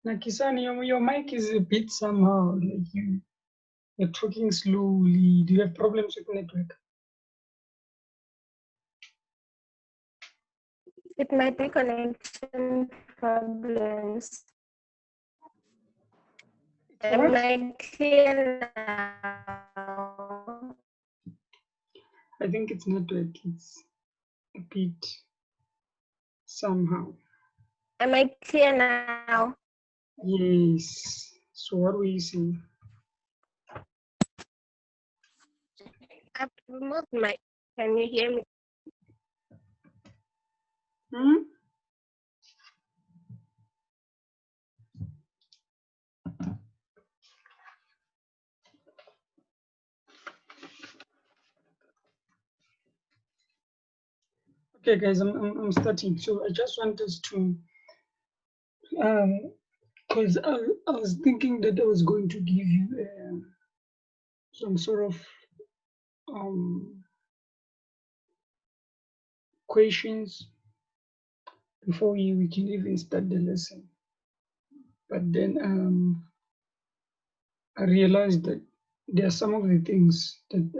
Nakisani, your mic is a bit somehow like you're talking slowly. Do you have problems with network? It might be connection problems. Am I clear now? I think it's network. It's a bit somehow. Am I clear now? Yes. So what were you saying? I've removed my. Can you hear me? Hmm? Okay, guys, I'm starting. So I just want us to, because I was thinking that I was going to give you some sort of questions before we can even start the lesson. But then I realized that there are some of the things that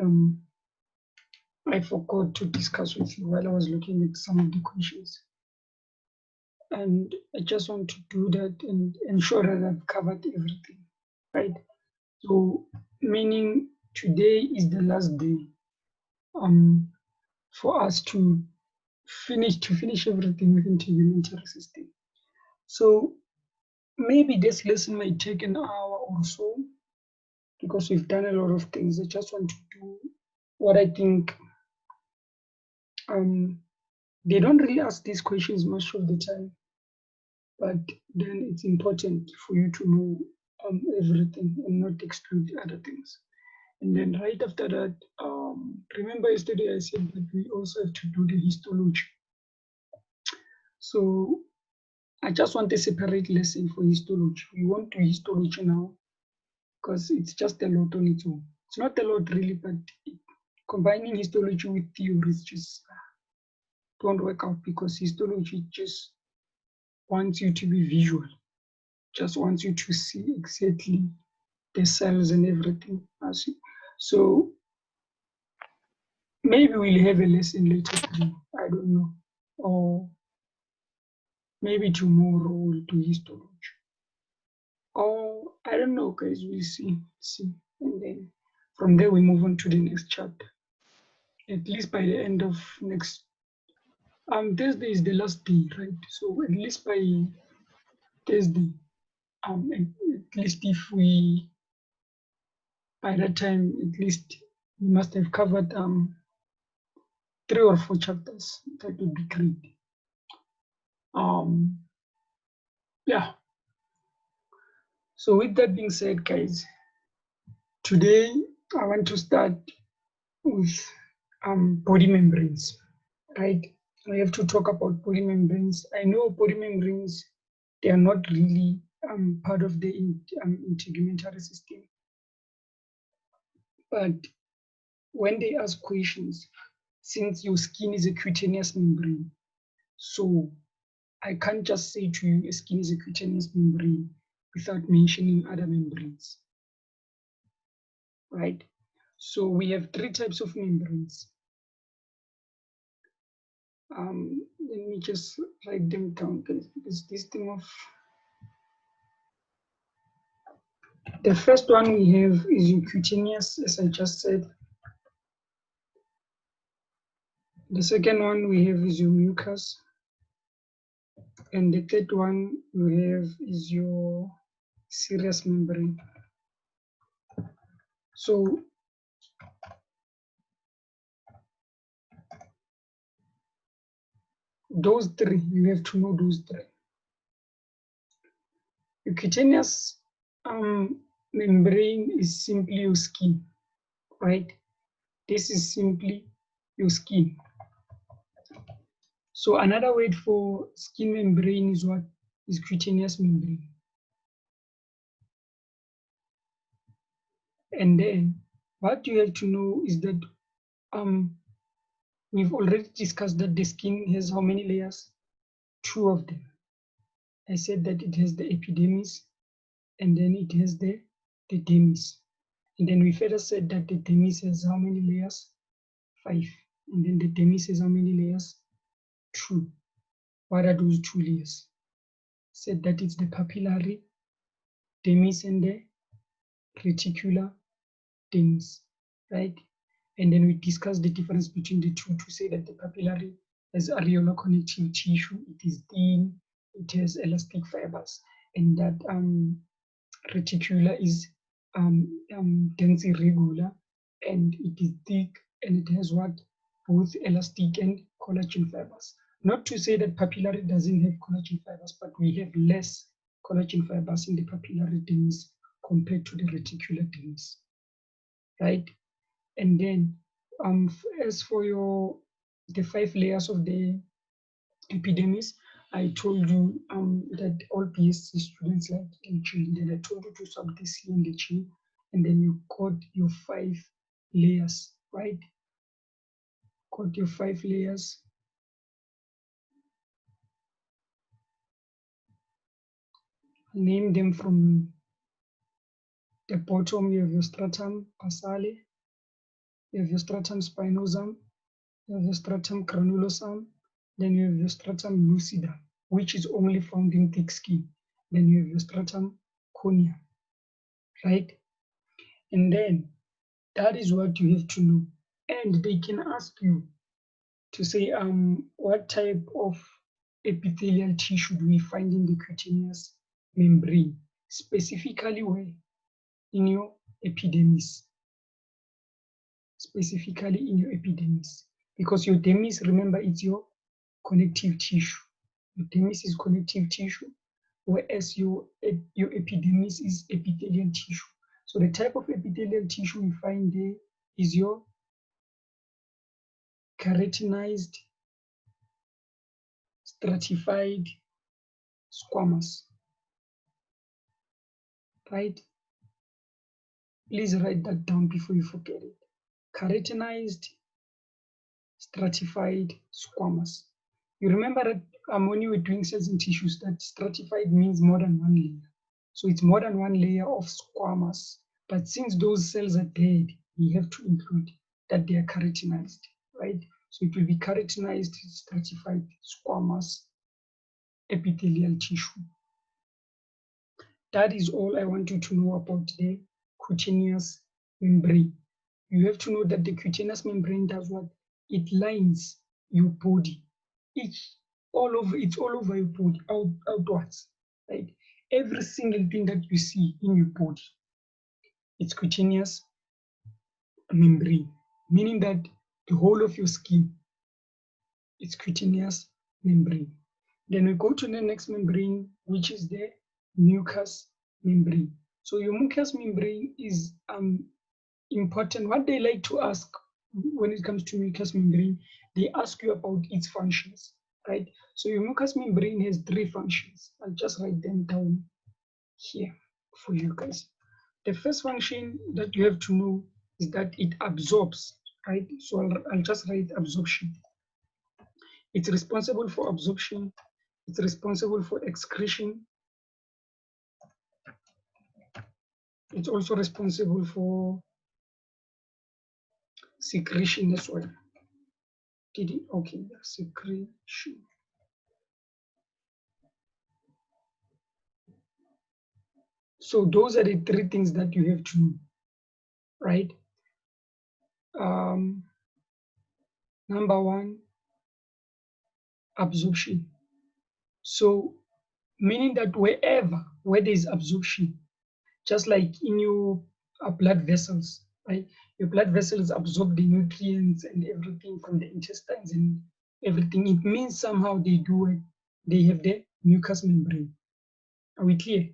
I forgot to discuss with you while I was looking at some of the questions. And I just want to do that and ensure that I've covered everything, right? So, meaning today is the last day for us to finish everything within integumentary system. So maybe this lesson might take an hour or so because we've done a lot of things. I just want to do what I think. They don't really ask these questions most of the time, but then it's important for you to know everything and not exclude other things. And then right after that, remember yesterday I said that we also have to do the histology. So I just want a separate lesson for histology. We won't do histology now because it's just a lot on its own. It's not a lot really, but combining histology with theories just don't work out because histology just wants you to be visual, just wants you to see exactly the cells and everything. So maybe we'll have a lesson later today, I don't know, or maybe tomorrow we'll do histology. Or I don't know, guys, we'll see. And then from there we move on to the next chapter. At least by the end of next Thursday is the last day, right? So at least by Thursday, at least if we by that time at least we must have covered 3 or 4 chapters. That would be great. Yeah. So with that being said, guys, today I want to start with body membranes, right? We have to talk about body membranes. I know body membranes, they are not really part of the integumentary system. But when they ask questions, since your skin is a cutaneous membrane, so I can't just say to you, skin is a cutaneous membrane without mentioning other membranes, right? So we have 3 types of membranes. Let me just write them down because this thing of the first one we have is your cutaneous, as I just said. The second one we have is your mucus. And the third one we have is your serous membrane. So those 3, you have to know those 3. Your cutaneous membrane is simply your skin, right? This is simply your skin. So another word for skin membrane is what? Is cutaneous membrane. And then what you have to know is that we've already discussed that the skin has how many layers? 2 of them. I said that it has the epidermis, and then it has the dermis. And then we further said that the dermis has how many layers? 5. And then the dermis has how many layers? 2. What are those 2 layers? Said that it's the papillary dermis and the reticular dermis, right? And then we discussed the difference between the two to say that the papillary has areolar connective tissue, it is thin, it has elastic fibers, and that reticular is dense irregular, and it is thick, and it has what? Both elastic and collagen fibers. Not to say that papillary doesn't have collagen fibers, but we have less collagen fibers in the papillary dermis compared to the reticular dermis, right? And then as for the 5 layers of the epidermis, I told you that all BSc students like G, and then I told you to sub the C and the G, and then you got your 5 layers, right? Got your 5 layers. Name them from the bottom. You have your stratum basale, you have your stratum spinosum, you have your stratum granulosum, then you have your stratum lucidum, which is only found in thick skin. Then you have your stratum cornea, right? And then that is what you have to know. And they can ask you to say, what type of epithelial tissue do we find in the cutaneous membrane, specifically where? In your epidermis. Specifically in your epidermis. Because your dermis, remember, it's your connective tissue. Your dermis is connective tissue, whereas your epidermis is epithelial tissue. So the type of epithelial tissue we find there is your keratinized, stratified, squamous, right? Please write that down before you forget it. Keratinized, stratified, squamous. You remember that when you were doing cells and tissues, that stratified means more than one layer. So it's more than one layer of squamous. But since those cells are dead, we have to include that they are keratinized, right? So it will be keratinized, stratified, squamous, epithelial tissue. That is all I want you to know about the cutaneous membrane. You have to know that the cutaneous membrane does what? It lines your body. It's all over your body, outwards, right? Every single thing that you see in your body, it's cutaneous membrane, meaning that the whole of your skin, it's cutaneous membrane. Then we go to the next membrane, which is the mucous membrane. So your mucous membrane is important. What they like to ask when it comes to mucous membrane, they ask you about its functions, right? So your mucous membrane has 3 functions. I'll just write them down here for you guys. The first function that you have to know is that it absorbs, right? So I'll just write absorption. It's responsible for absorption. It's responsible for excretion. It's also responsible for secretion as well. Did it? Okay, yeah, secretion. So those are the 3 things that you have to know, right? Number 1, absorption. So meaning that where there is absorption, just like in your blood vessels, right? Your blood vessels absorb the nutrients and everything from the intestines and everything. It means somehow they have the mucous membrane. Are we clear?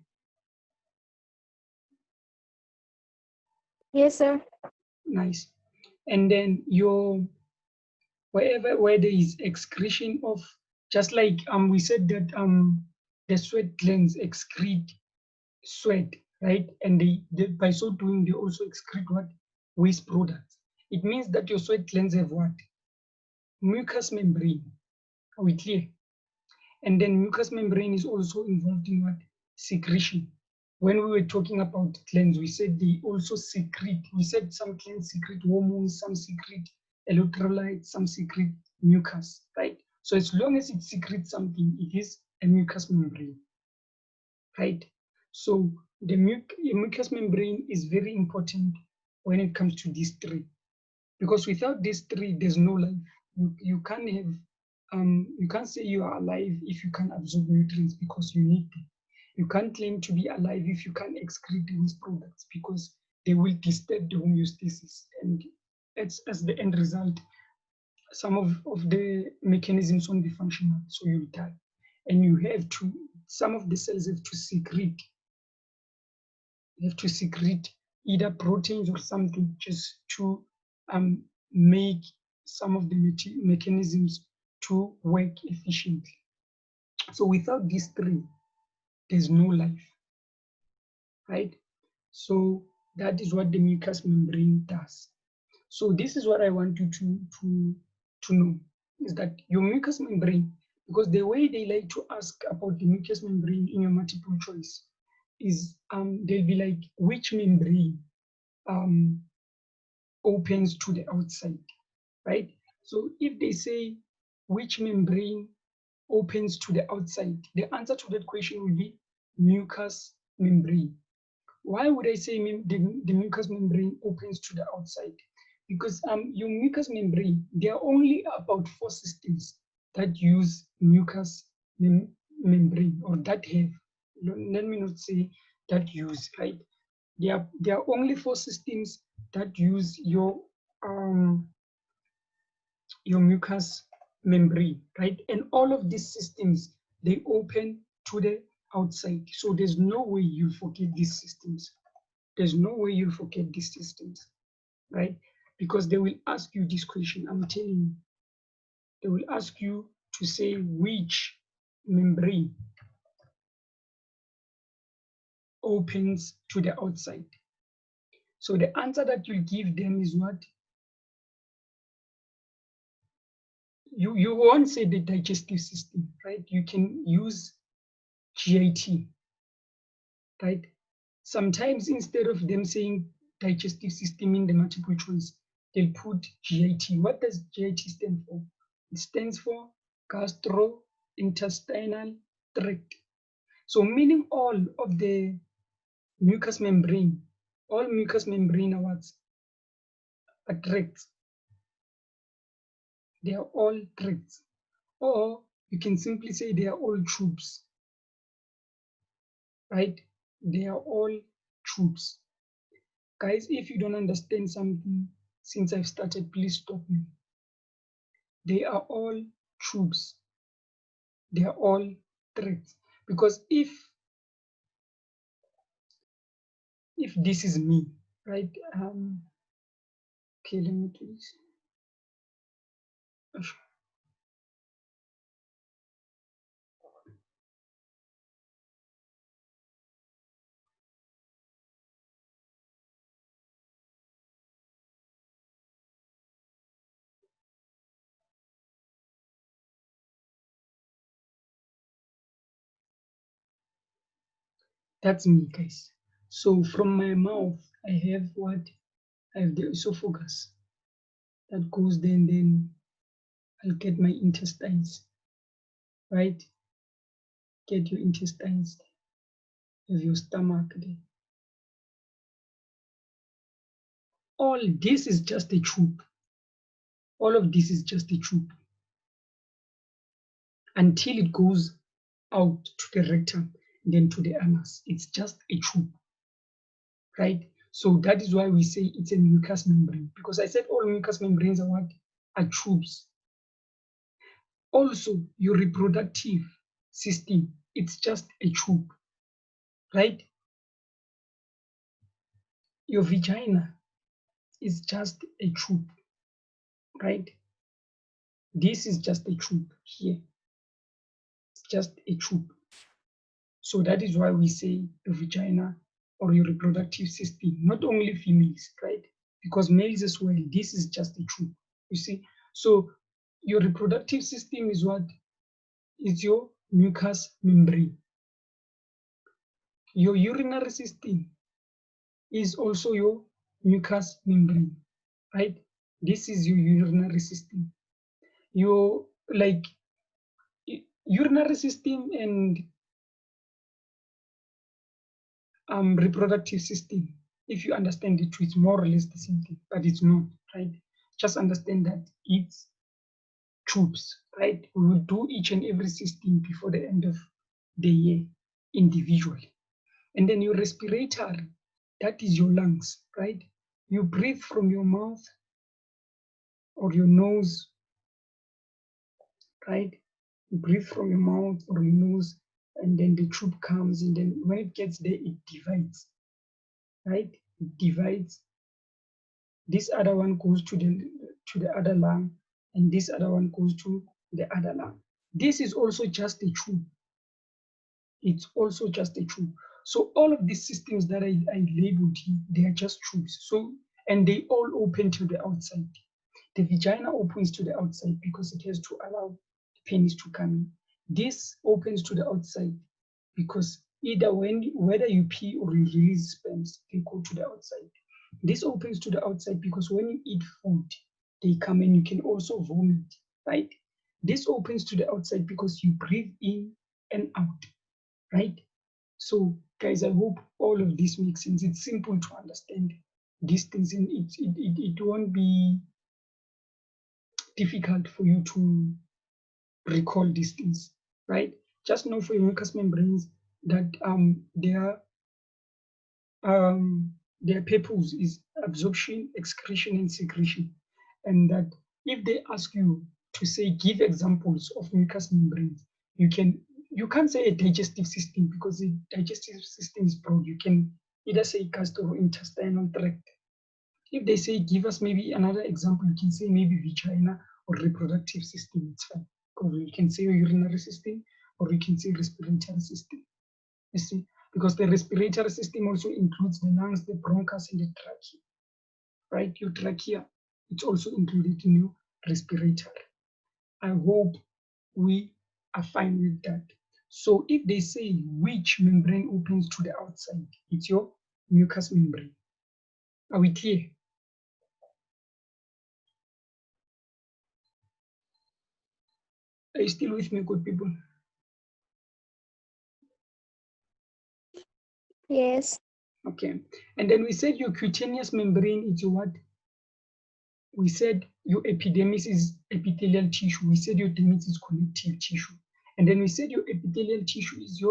Yes, sir. Nice. And then where there is excretion of, just like we said that the sweat glands excrete sweat, right? And they by so doing, they also excrete what? Waste products. It means that your sweat glands have what? Mucous membrane. Are we clear? And then mucous membrane is also involved in what? Secretion. When we were talking about glands, we said they also secrete. We said some glands secrete hormones, some secrete electrolytes, some secrete mucus, right? So as long as it secretes something, it is a mucous membrane, right? So the mucous membrane is very important when it comes to these three, because without these three, there's no life. You can't have, you can't say you are alive if you can't absorb nutrients, because you need them. You can't claim to be alive if you can't excrete waste products, because they will disturb the homeostasis, and as the end result, some of the mechanisms won't be functional, so you'll die. And you have to, some of the cells have to secrete, either proteins or something, just to make some of the mechanisms to work efficiently. So without these three, there's no life, right? So that is what the mucous membrane does. So this is what I want you to know, is that your mucous membrane, because the way they like to ask about the mucous membrane in your multiple choice is they'll be like, which membrane opens to the outside, right? So if they say which membrane opens to the outside, the answer to that question will be mucous membrane. Why would I say the mucous membrane opens to the outside? Because your mucous membrane, there are only about 4 systems that use mucous membrane, or that have, let me not say that use, right? There are only 4 systems that use your mucous membrane, right? And all of these systems, they open to the outside. So there's no way you forget these systems. There's no way you forget these systems, right? Because they will ask you this question, I'm telling you. They will ask you to say which membrane opens to the outside. So the answer that you give them is what? You won't say the digestive system, right? You can use GIT, right? Sometimes instead of them saying digestive system in the multiple choice, they'll put GIT. What does GIT stand for? It stands for gastrointestinal tract. So meaning all of the mucous membrane, all mucous membrane are what? Are tracts. They are all tracts. Or you can simply say they are all tubes, right? They are all tubes. Guys, if you don't understand something since I've started, please stop me. They are all tubes. They are all tracts. Because if this is me, right? Okay, let me do this. That's me, guys. So from my mouth, I have what? I have the esophagus that goes there, and then I'll get my intestines, right? Get your intestines, have your stomach there. All this is just a tube. All of this is just a tube until it goes out to the rectum, then to the anus. It's just a tube, right? So that is why we say it's a mucous membrane, because I said all mucous membranes are what? Are tubes. Also, your reproductive system, it's just a tube, right? Your vagina is just a tube, right? This is just a tube here. It's just a tube. So that is why we say the vagina or your reproductive system, not only females, right? Because males as well, this is just a tube, you see? So your reproductive system is what? Is your mucous membrane. Your urinary system is also your mucous membrane, right? This is your urinary system. Your urinary system and reproductive system, if you understand it, it's more or less the same thing, but it's not, right? Just understand that it's tubes, right? We will do each and every system before the end of the year individually. And then your respirator, that is your lungs, right? You breathe from your mouth or your nose, right? You breathe from your mouth or your nose, and then the tube comes, and then when it gets there, it divides, right? It divides. This other one goes to the other lung, and this other one goes to the other lung. This is also just a tube. It's also just a tube. So all of these systems that I labeled here, they are just tubes. So, and they all open to the outside. The vagina opens to the outside because it has to allow the penis to come in. This opens to the outside because whether you pee or you release sperms, they go to the outside. This opens to the outside because when you eat food, they come in. You can also vomit, right? This opens to the outside because you breathe in and out, right? So, guys, I hope all of this makes sense. It's simple to understand these things, and it won't be difficult for you to recall these things, right? Just know for your mucous membranes that their purpose is absorption, excretion, and secretion. And that if they ask you to say, give examples of mucous membranes, you can't say a digestive system because the digestive system is broad. You can either say gastrointestinal tract. If they say, give us maybe another example, you can say maybe vagina or reproductive system, it's fine. Because you can say urinary system or you can say respiratory system. You see, because the respiratory system also includes the lungs, the bronchus, and the trachea, right? Your trachea, it's also included in your respirator. I hope we are fine with that. So if they say which membrane opens to the outside, it's your mucous membrane. Are we clear? Are you still with me, good people? Yes. Okay. And then we said your cutaneous membrane is what? We said your epidermis is epithelial tissue. We said your dermis is connective tissue. And then we said your epithelial tissue is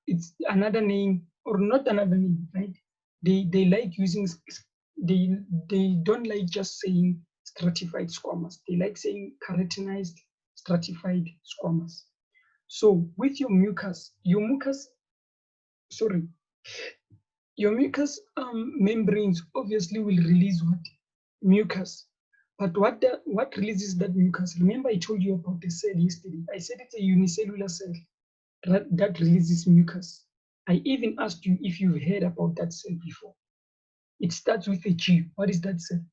it's another name, or not another name, right? They like using, they don't like just saying stratified squamous. They like saying keratinized stratified squamous. So with your mucus membranes obviously will release what? Mucus. But what releases that mucus? Remember I told you about the cell yesterday. I said it's a unicellular cell that releases mucus. I even asked you if you've heard about that cell before. It starts with a G. What is that cell?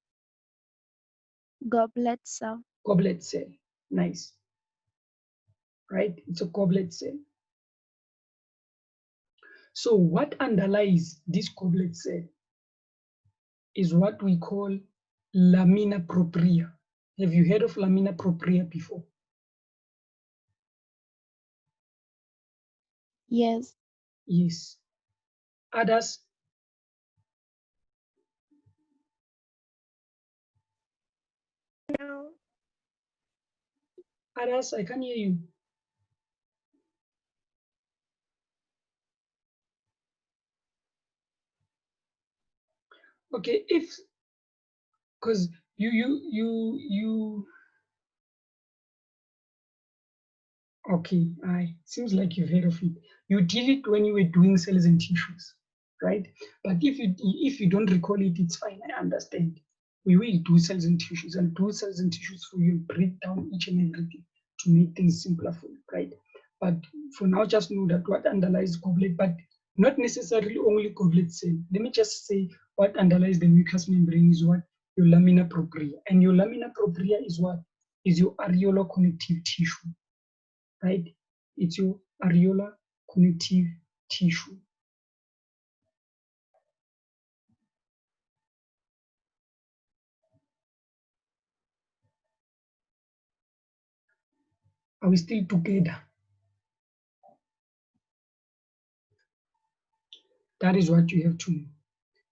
Goblet cell. Goblet cell. Nice. Right? It's a goblet cell. So what underlies this goblet cell is what we call Lamina Cropria. Have you heard of Lamina Cropria before? Yes. Yes. Others? No. Others, I can't hear you. Okay, because you okay, seems like you've heard of it. You did it when you were doing cells and tissues, right? But if you don't recall it, it's fine. I understand. We will do cells and tissues and do cells and tissues for you, break down each and everything to make things simpler for you, right? But for now, just know that what underlies goblet, but not necessarily only goblet cell. Let me just say what underlies the mucous membrane is what? Your lamina propria. And your lamina propria is what? Is your areolar connective tissue, right? It's your areolar connective tissue. Are we still together? That is what you have to know.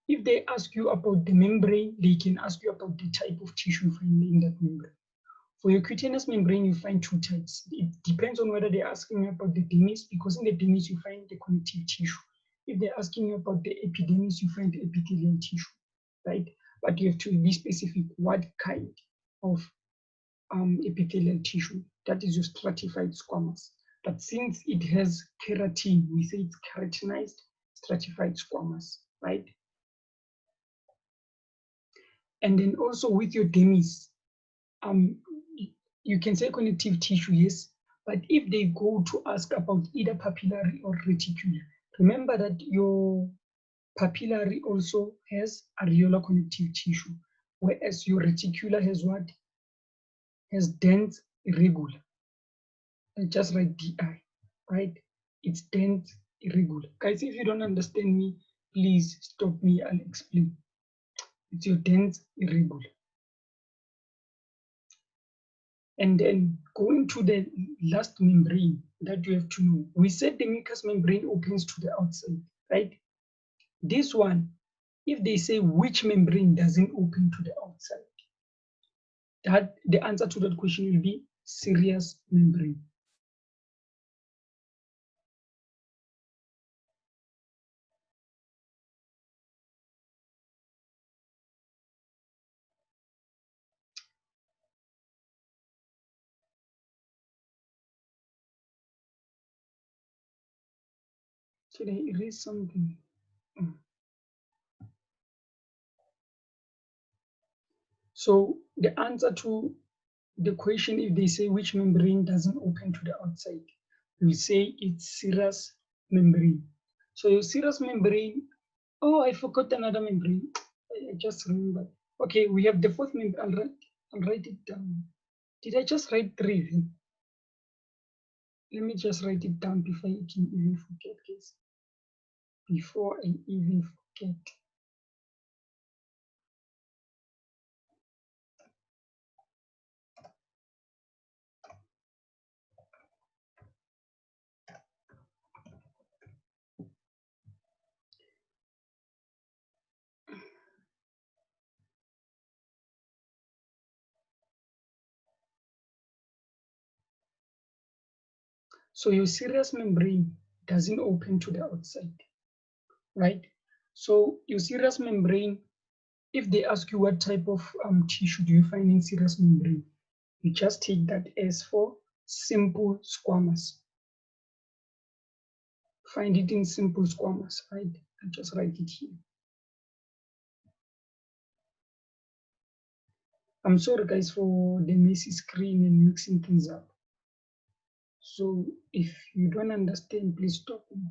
If they ask you about the membrane, they can ask you about the type of tissue found in that membrane. For your cutaneous membrane, you find two types. It depends on whether they're asking you about the dermis, because in the dermis you find the connective tissue. If they're asking you about the epidermis, you find the epithelial tissue, right? But you have to be specific what kind of epithelial tissue. That is your stratified squamous. But since it has keratin, we say it's keratinized stratified squamous, right? And then also with your dermis, you can say connective tissue, yes, but if they go to ask about either papillary or reticular, remember that your papillary also has areolar connective tissue, whereas your reticular has what? Has dense irregular. And just write DI, right? It's dense irregular. Guys, if you don't understand me, please stop me and explain. It's your dense irregular. And then going to the last membrane that you have to know. We said the mucous membrane opens to the outside, right? This one, if they say which membrane doesn't open to the outside, that the answer to that question will be serous membrane. Should I erase something? So the answer to the question, if they say which membrane doesn't open to the outside, we say it's serous membrane. So your serous membrane, oh, I forgot another membrane. I just remembered. Okay, we have the fourth membrane. I'll write it down. Did I just write 3? Let me just write it down before I can even forget this. Before I even forget. So your serous membrane doesn't open to the outside, right? So your serous membrane, if they ask you what type of tissue do you find in serous membrane, you just take that as for simple squamous. Find it in simple squamous, right? I'll just write it here. I'm sorry guys for the messy screen and mixing things up. So if you don't understand, please stop me.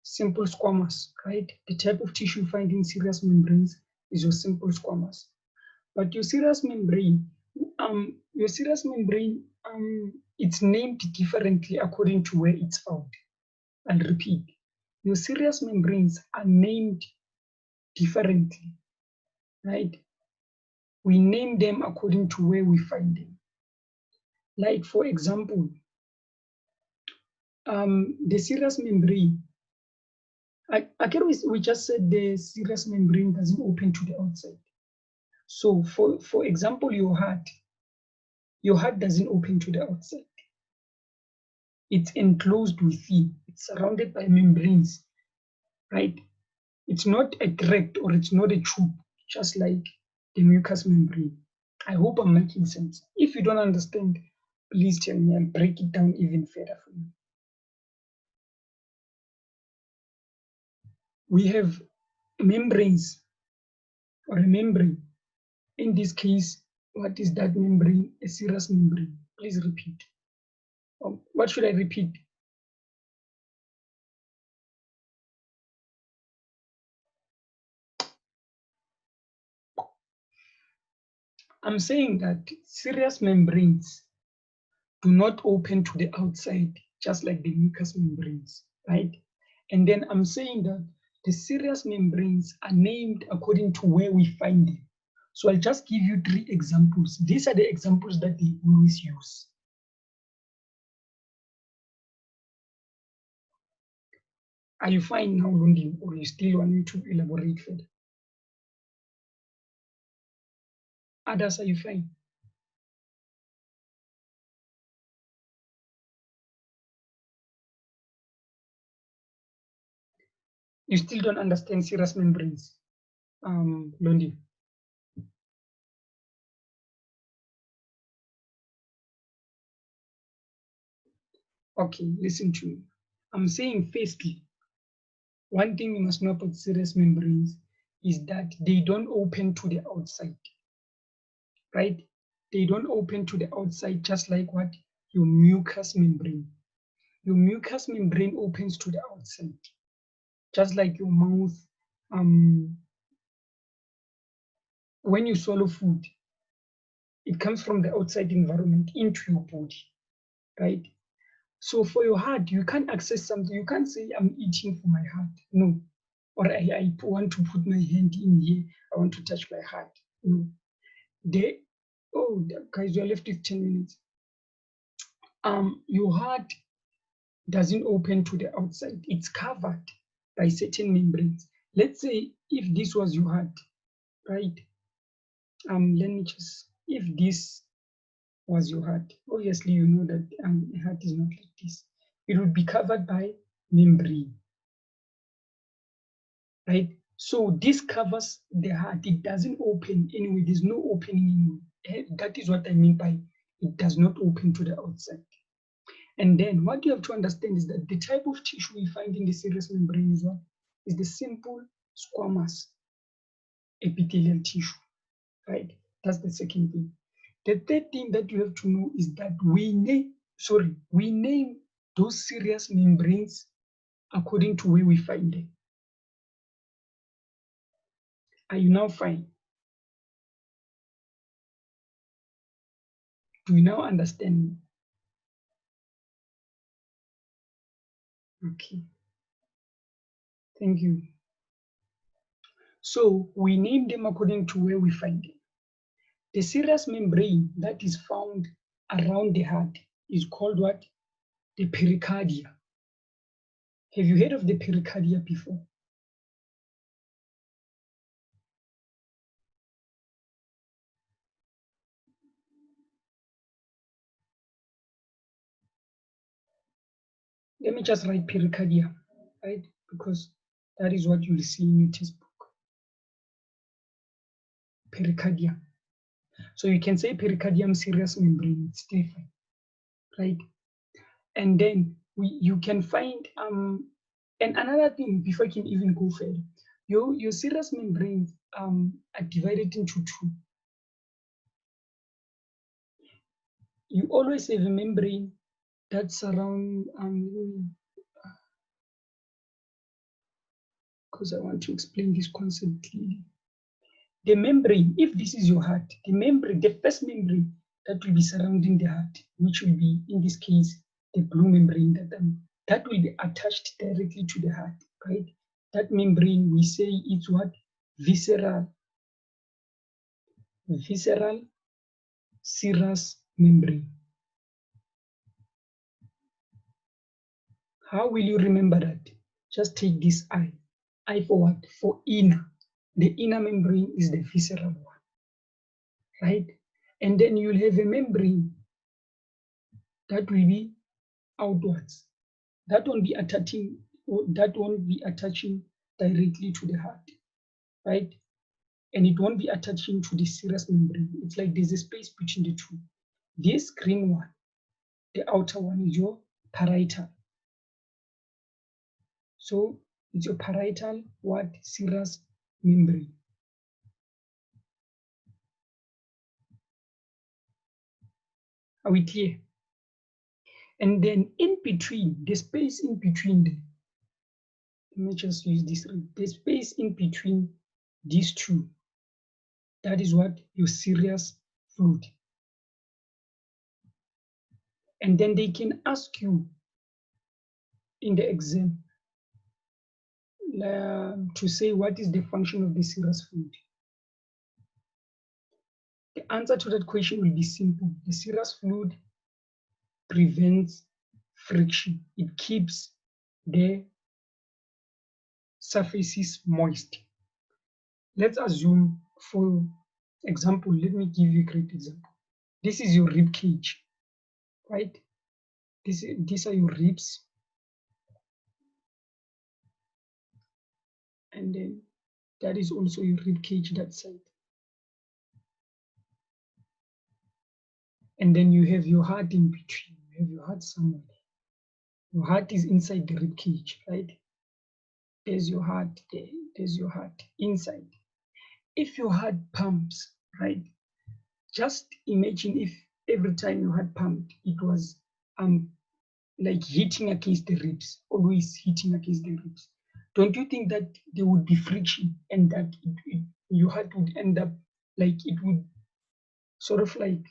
Simple squamous, right? The type of tissue you find in serous membranes is your simple squamous. But your serous membrane, it's named differently according to where it's found. I'll repeat, your serous membranes are named differently, right? We name them according to where we find them. Like for example, the serous membrane, again, we just said the serous membrane doesn't open to the outside. So for example, your heart doesn't open to the outside. It's enclosed within, it's surrounded by membranes, right? It's not a tract or it's not a tube, just like the mucous membrane. I hope I'm making sense. If you don't understand, please tell me, I'll break it down even further for you. We have membranes or a membrane. In this case, what is that membrane? A serous membrane. Please repeat. What should I repeat? I'm saying that serous membranes do not open to the outside just like the mucous membranes, right? And then I'm saying that the serous membranes are named according to where we find them. So I'll just give you 3 examples. These are the examples that they always use. Are you fine now, Lundi, or you still want me to elaborate further? Others, are you fine? You still don't understand serous membranes, Lundi? Okay, listen to me. I'm saying firstly, one thing you must know about serous membranes is that they don't open to the outside, right? They don't open to the outside, just like what? Your mucous membrane. Your mucous membrane opens to the outside, just like your mouth. When you swallow food, it comes from the outside environment into your body, right? So for your heart, you can't access something. You can't say, I'm eating for my heart. No. Or I want to put my hand in here. I want to touch my heart. No. Guys, you're left with 10 minutes. Your heart doesn't open to the outside. It's covered by certain membranes. Let's say if this was your heart, right? If this was your heart, obviously you know that a heart is not like this. It would be covered by membrane, right? So this covers the heart. It doesn't open anyway. There's no opening anyway. That is what I mean by it does not open to the outside. And then what you have to understand is that the type of tissue we find in the serous membrane is what? Is the simple squamous epithelial tissue, right? That's the second thing. The third thing that you have to know is that we name those serous membranes according to where we find them. Are you now fine? Do you now understand? Okay. Thank you. So we name them according to where we find them. The serous membrane that is found around the heart is called what? The Pirikatya. Have you heard of the Pirikatya before? Let me just write Pirikatya, right? Because that is what you'll see in your textbook. Pirikatya. So you can say pericardium serous membrane, it's still fine, right? And then you can find and another thing before I can even go further, your serous membranes are divided into 2. You always have a membrane that surrounds because I want to explain this concept clearly. The membrane, if this is your heart, the first membrane that will be surrounding the heart, which will be in this case the blue membrane that will be attached directly to the heart, right? That membrane we say it's what? Visceral serous membrane. How will you remember that? Just take this I. I for what? For inner. The inner membrane is the visceral one, right? And then you'll have a membrane that will be outwards. That won't be attaching directly to the heart, right? And it won't be attaching to the serous membrane. It's like there's a space between the two. This green one, the outer one, is your parietal. So it's your parietal what? Serous membrane. Are we clear? And then in between, the space in between, let me just use this, the space in between these two, that is what? Your serous fluid. And then they can ask you, in the exam to say what is the function of the serous fluid. The answer to that question will be simple. The serous fluid prevents friction. It keeps the surfaces moist. Let's assume, for example, let me give you a great example. This is your rib cage, right? These are your ribs. And then that is also your rib cage, that side. And then you have your heart in between. You have your heart somewhere. Your heart is inside the rib cage, right? There's your heart there. There's your heart inside. If your heart pumps, right? Just imagine if every time your heart pumped, it was like hitting against the ribs, always hitting against the ribs. Don't you think that there would be friction and that your heart would end up like it would sort of like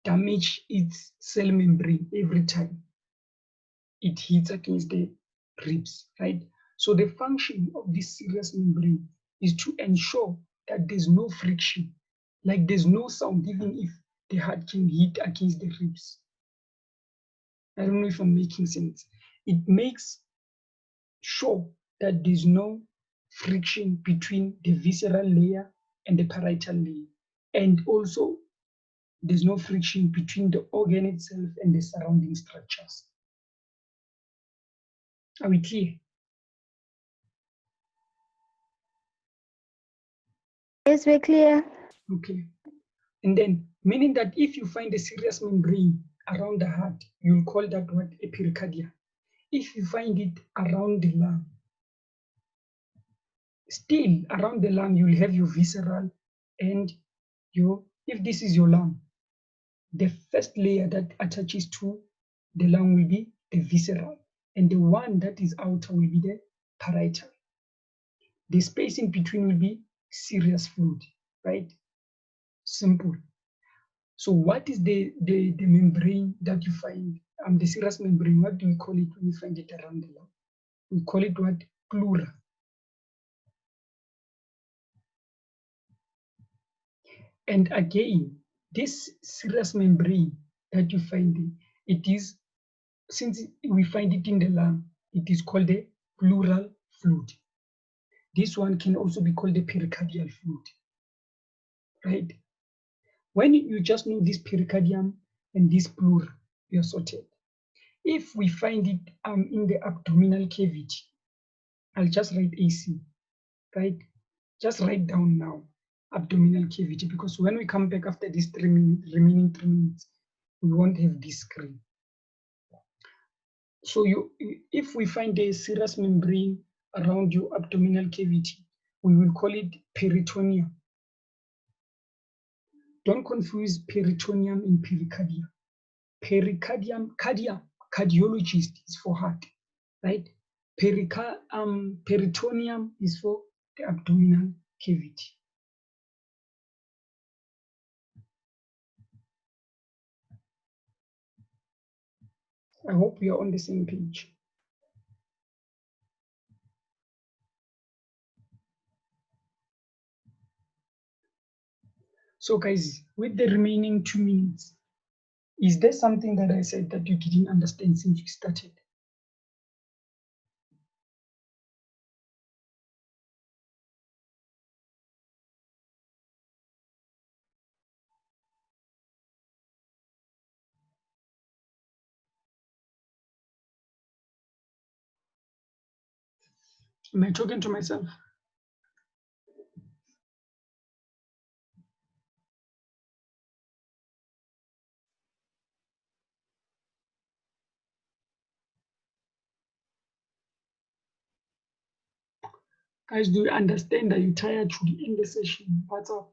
damage its cell membrane every time it hits against the ribs, right? So the function of this serous membrane is to ensure that there's no friction, like there's no sound even if the heart can hit against the ribs. I don't know if I'm making sense. It makes sure that there's no friction between the visceral layer and the parietal layer. And also, there's no friction between the organ itself and the surrounding structures. Are we clear? Yes, we're clear. Okay. And then, meaning that if you find a serous membrane around the heart, you'll call that what? A Pirikatya. If you find it around the lung, still around the lung, you'll have your visceral and if this is your lung, the first layer that attaches to the lung will be the visceral, and the one that is outer will be the parietal. The space in between will be serous fluid, right? Simple. So what is the membrane that you find, the serous membrane, what do we call it when we find it around the lung? We call it what? Pleura. And again, this serous membrane that you find, it is, since we find it in the lung, it is called the pleural fluid. This one can also be called the pericardial fluid, right? When you just know this pericardium and this pleura, you're sorted. If we find it in the abdominal cavity, I'll just write AC, right? Just write down now, abdominal cavity, because when we come back after this remaining 3 minutes, we won't have this screen. So if we find a serous membrane around your abdominal cavity, we will call it peritoneum. Don't confuse peritoneum and pericardia. Cardiologist is for heart, right? Peritoneum is for the abdominal cavity. I hope we are on the same page. So guys, with the remaining 2 minutes, is there something that I said that you didn't understand since you started? Am I talking to myself? Guys, do you understand that you're tired to end the session? What's up?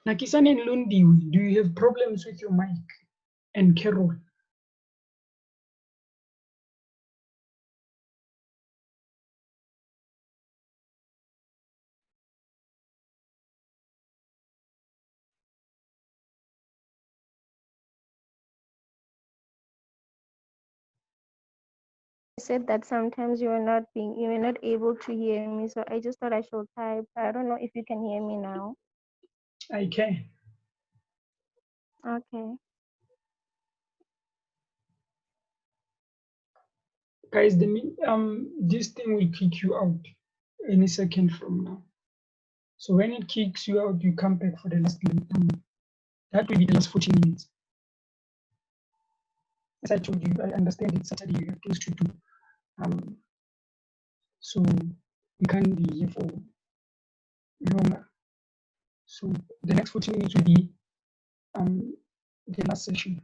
Nakisani and Lundi, do you have problems with your mic? And Carol? said that sometimes you were not able to hear me, so I just thought I should type. I don't know if you can hear me now. I can. Okay. Guys, this thing will kick you out any second from now. So when it kicks you out, you come back for the last that will be the last 40 minutes. As I told you, I understand it's Saturday, you have things to do. So we can't be here for longer. So the next 40 minutes will be the last session.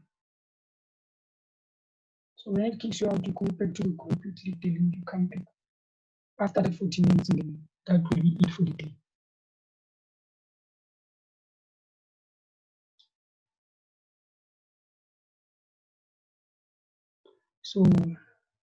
So when it kicks you out, you go back to the group, you click the link, you come back. After the 40 minutes, then that will be it for the day. So